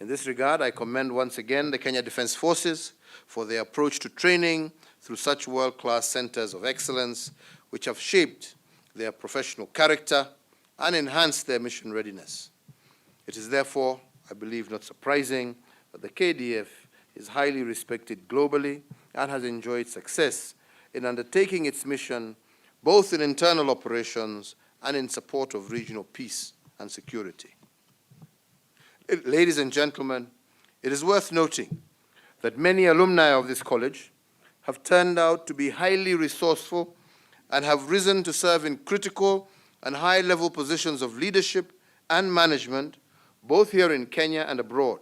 In this regard, I commend once again the Kenya Defence Forces for their approach to training through such world-class centers of excellence, which have shaped their professional character and enhanced their mission readiness. It is therefore, I believe, not surprising that the KDF is highly respected globally and has enjoyed success in undertaking its mission both in internal operations and in support of regional peace and security. Ladies and gentlemen, it is worth noting that many alumni of this college have turned out to be highly resourceful and have risen to serve in critical and high-level positions of leadership and management, both here in Kenya and abroad.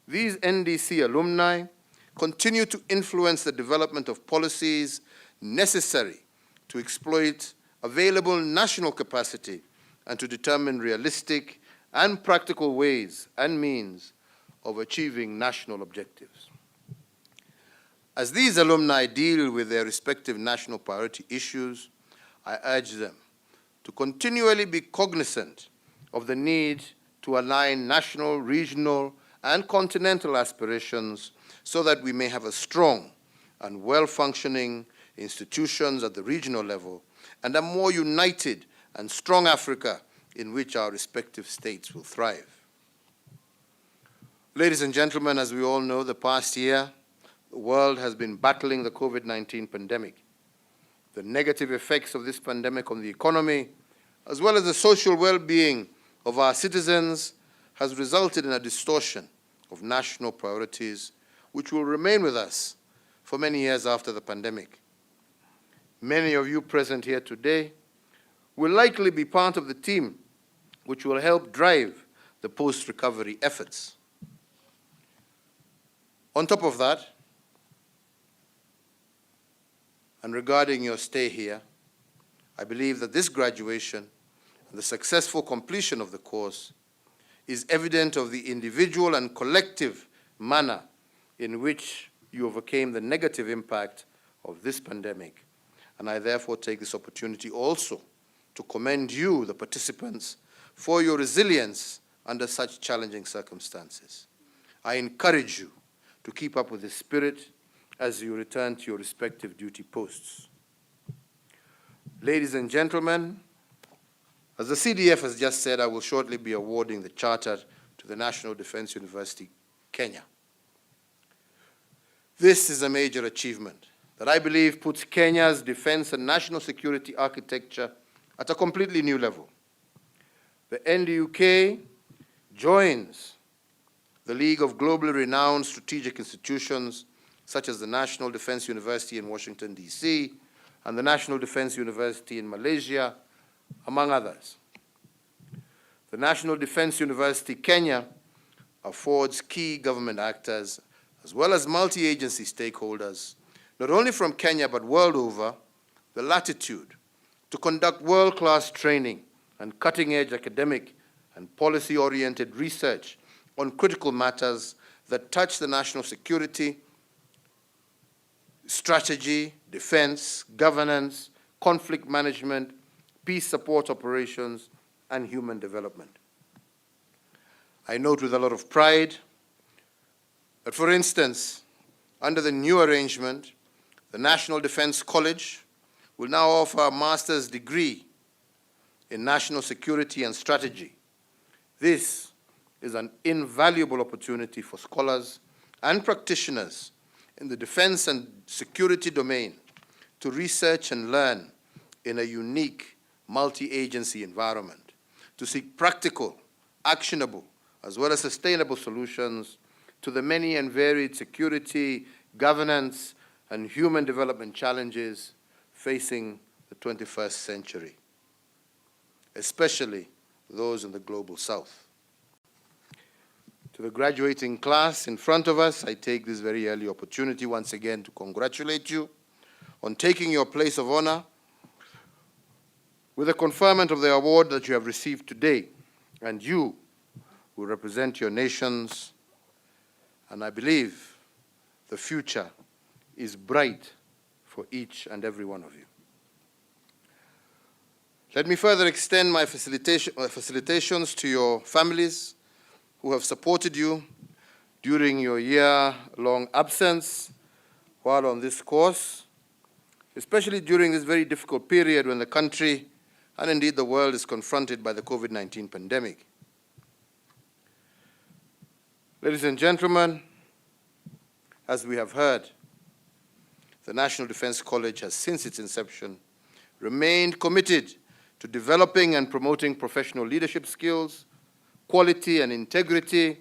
These NDC alumni continue to influence the development of policies necessary to exploit available national capacity and to determine realistic and practical ways and means of achieving national objectives. As these alumni deal with their respective national priority issues, I urge them to continually be cognizant of the need to align national, regional, and continental aspirations so that we may have a strong and well-functioning institutions at the regional level and a more united and strong Africa in which our respective states will thrive. Ladies and gentlemen, as we all know, the past year, the world has been battling the COVID-19 pandemic. The negative effects of this pandemic on the economy, as well as the social well-being of our citizens, has resulted in a distortion of national priorities, which will remain with us for many years after the pandemic. Many of you present here today will likely be part of the team which will help drive the post-recovery efforts. On top of that, and regarding your stay here, I believe that this graduation and the successful completion of the course is evident of the individual and collective manner in which you overcame the negative impact of this pandemic. And I therefore take this opportunity also to commend you, the participants, for your resilience under such challenging circumstances. I encourage you to keep up with this spirit as you return to your respective duty posts. Ladies and gentlemen, as the CDF has just said, I will shortly be awarding the charter to the National Defence University, Kenya. This is a major achievement that I believe puts Kenya's defense and national security architecture at a completely new level. The NDU-K joins the League of globally renowned strategic institutions such as the National Defense University in Washington, D.C., and the National Defense University in Malaysia, among others. The National Defense University Kenya affords key government actors as well as multi-agency stakeholders, not only from Kenya but world over, the latitude to conduct world-class training and cutting-edge academic and policy-oriented research on critical matters that touch the national security, strategy, defense, governance, conflict management, peace support operations, and human development. I note with a lot of pride that, for instance, under the new arrangement, the National Defense College will now offer a master's degree in national security and strategy. This is an invaluable opportunity for scholars and practitioners in the defense and security domain to research and learn in a unique multi-agency environment, to seek practical, actionable, as well as sustainable solutions to the many and varied security, governance, and human development challenges facing the 21st century, especially those in the global south. To the graduating class in front of us, I take this very early opportunity once again to congratulate you on taking your place of honor with the conferment of the award that you have received today, and you will represent your nations, and I believe the future is bright for each and every one of you. Let me further extend my felicitations to your families, who have supported you during your year-long absence while on this course, especially during this very difficult period when the country and indeed the world is confronted by the COVID-19 pandemic. Ladies and gentlemen, as we have heard, the National Defense College has, since its inception, remained committed to developing and promoting professional leadership skills, quality and integrity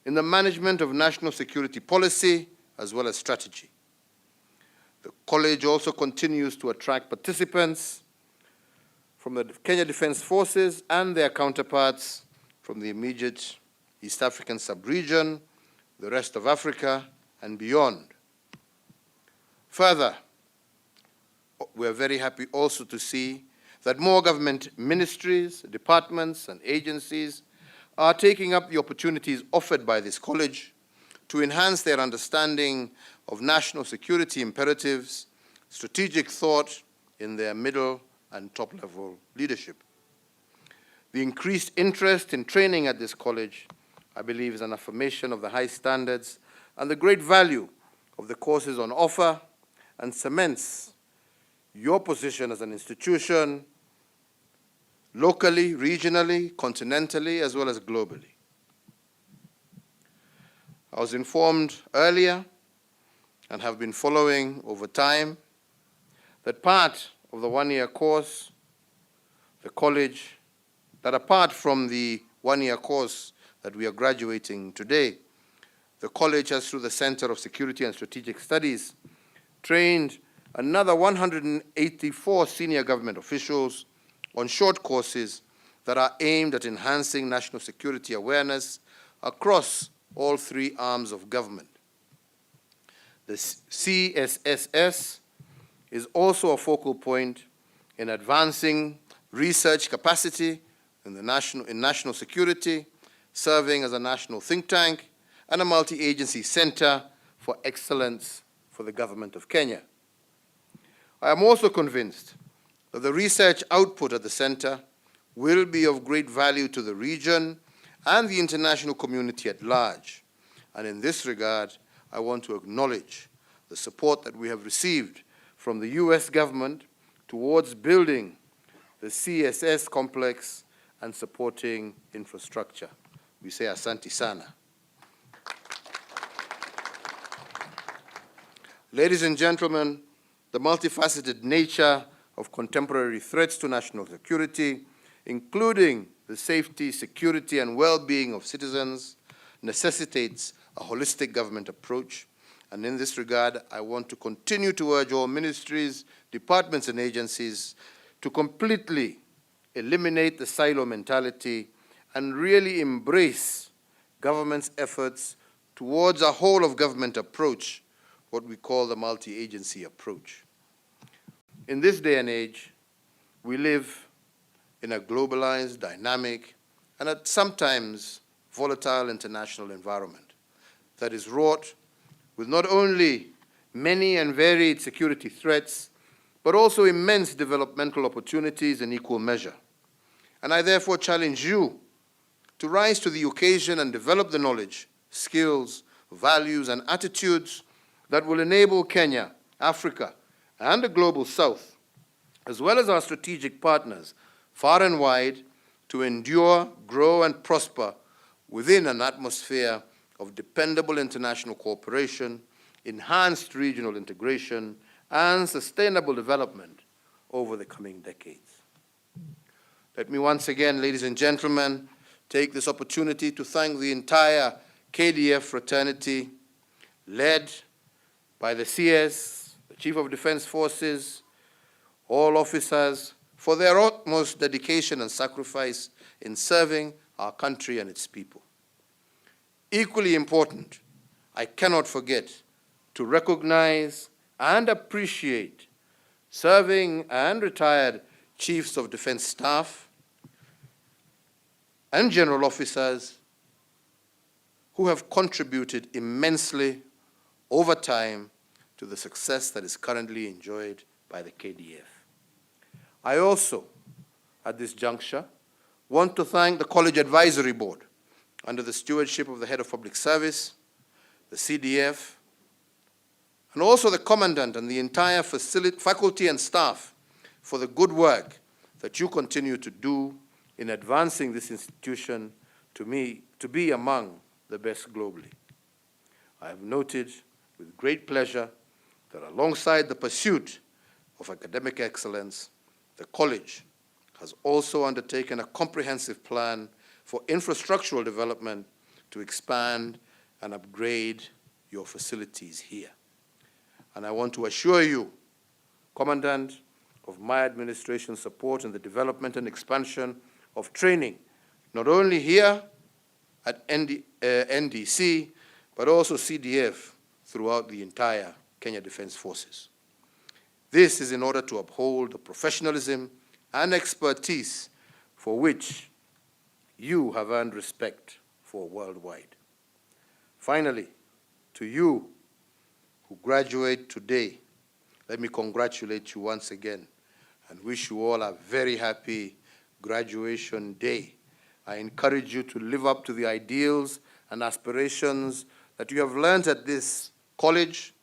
in the management of national security policy as well as strategy. The college also continues to attract participants from the Kenya Defense Forces and their counterparts from the immediate East African sub-region, the rest of Africa, and beyond. Further, we are very happy also to see that more government ministries, departments, and agencies are taking up the opportunities offered by this college to enhance their understanding of national security imperatives, strategic thought in their middle and top-level leadership. The increased interest in training at this college, I believe, is an affirmation of the high standards and the great value of the courses on offer, and cements your position as an institution locally, regionally, continentally, as well as globally. I was informed earlier, and have been following over time, that part of the one-year course, the college, that apart from the one-year course that we are graduating today, the college has, through the Center of Security and Strategic Studies, trained another 184 senior government officials on short courses that are aimed at enhancing national security awareness across all three arms of government. The CSSS is also a focal point in advancing research capacity in national security, serving as a national think tank and a multi-agency center for excellence for the government of Kenya. I am also convinced that the research output at the center will be of great value to the region and the international community at large. And in this regard, I want to acknowledge the support that we have received from the US government towards building the CSS complex and supporting infrastructure. We say asante sana. Ladies and gentlemen, the multifaceted nature of contemporary threats to national security, including the safety, security, and well-being of citizens, necessitates a holistic government approach. And in this regard, I want to continue to urge all ministries, departments, and agencies to completely eliminate the silo mentality and really embrace government's efforts towards a whole-of-government approach, what we call the multi-agency approach. In this day and age, we live in a globalized, dynamic, and at sometimes volatile international environment that is wrought with not only many and varied security threats, but also immense developmental opportunities in equal measure. And I therefore challenge you to rise to the occasion and develop the knowledge, skills, values, and attitudes that will enable Kenya, Africa, and the Global South, as well as our strategic partners far and wide, to endure, grow, and prosper within an atmosphere of dependable international cooperation, enhanced regional integration, and sustainable development over the coming decades. Let me once again, ladies and gentlemen, take this opportunity to thank the entire KDF fraternity, led by the CS, the Chief of Defense Forces, all officers, for their utmost dedication and sacrifice in serving our country and its people. Equally important, I cannot forget to recognize and appreciate serving and retired Chiefs of Defense Staff and general officers who have contributed immensely over time to the success that is currently enjoyed by the KDF. I also, at this juncture, want to thank the College Advisory Board, under the stewardship of the Head of Public Service, the CDF, and also the Commandant and the entire faculty and staff for the good work that you continue to do in advancing this institution to be among the best globally. I have noted with great pleasure that alongside the pursuit of academic excellence, the college has also undertaken a comprehensive plan for infrastructural development to expand and upgrade your facilities here. And I want to assure you, Commandant, of my administration's support in the development and expansion of training, not only here at NDC, but also CDF throughout the entire Kenya Defence Forces. This is in order to uphold the professionalism and expertise for which you have earned respect for worldwide. Finally, to you who graduate today, let me congratulate you once again and wish you all a very happy graduation day. I encourage you to live up to the ideals and aspirations that you have learned at this college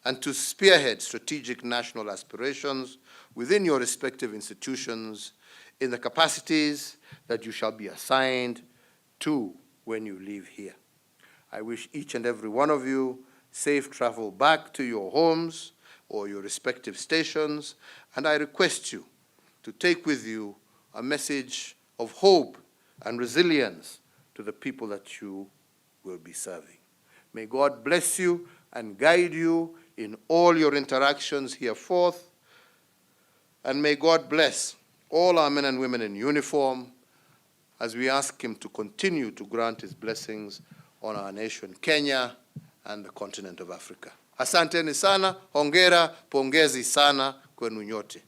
and to spearhead strategic national aspirations within your respective institutions in the capacities that you shall be assigned to when you leave here. I wish each and every one of you safe travel back to your homes or your respective stations, and I request you to take with you a message of hope and resilience to the people that you will be serving. May God bless you and guide you in all your interactions hereforth, and may God bless all our men and women in uniform as we ask him to continue to grant his blessings on our nation, Kenya, and the continent of Africa. Asanteni sana, hongera, pongezi sana kwenu nyote.